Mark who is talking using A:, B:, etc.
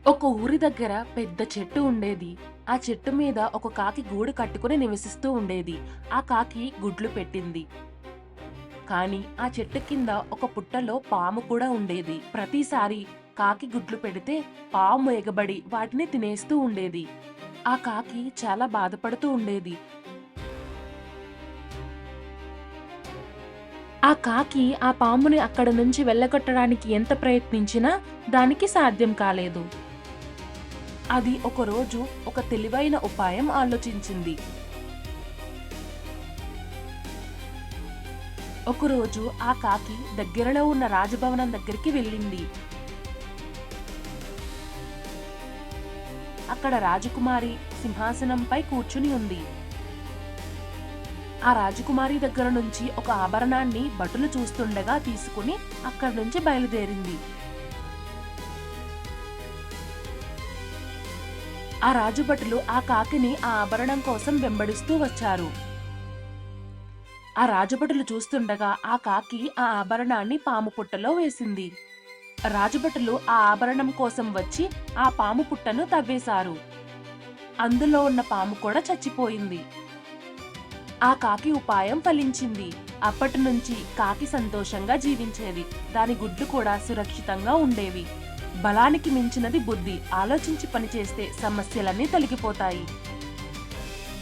A: ఒక ఊరి దగ్గర పెద్ద చెట్టు ఉండేది. ఆ చెట్టు మీద ఒక కాకి గూడు కట్టుకుని నివసిస్తూ ఉండేది. ఆ కాకి గుడ్లు పెట్టింది. కానీ ఆ చెట్టు కింద ఒక పుట్టలో పాము కూడా ఉండేది. ప్రతిసారి కాకి గుడ్లు పెడితే పాము ఎగబడి వాటిని తినేస్తూ ఉండేది. ఆ కాకి చాలా బాధపడుతూ ఉండేది. ఆ కాకి ఆ పాముని అక్కడి నుంచి వెళ్ళగొట్టడానికి ఎంత ప్రయత్నించినా దానికి సాధ్యం కాలేదు. అది ఒకరోజు ఒక తెలివైన ఉపాయం ఆలోచించింది. ఒకరోజు ఆ కాకి దగ్గరలో ఉన్న రాజభవనం దగ్గరికి వెళ్ళింది. అక్కడ రాజకుమారి సింహాసనంపై కూర్చుని ఉంది. ఆ రాజకుమారి దగ్గర నుంచి ఒక ఆభరణాన్ని భటులు చూస్తుండగా తీసుకుని అక్కడి నుంచి బయలుదేరింది. ఆ రాజుభటులు ఆ కాకిని ఆ ఆభరణం కోసం వెంబడిస్తూ వచ్చారు. ఆ రాజభటులు చూస్తుండగా ఆ కాకి ఆ ఆభరణాన్ని పాము పుట్టలో వేసింది. రాజభటులు ఆ ఆభరణం కోసం వచ్చి ఆ పాము పుట్టను తవ్వేశారు. అందులో ఉన్న పాము కూడా చచ్చిపోయింది. ఆ కాకి ఉపాయం ఫలించింది. అప్పటి నుంచి కాకి సంతోషంగా జీవించేది. దాని గుడ్లు కూడా సురక్షితంగా ఉండేవి. బలానికి మించినది బుద్ధి. ఆలోచించి పనిచేస్తే సమస్యలన్నీ తొలగిపోతాయి.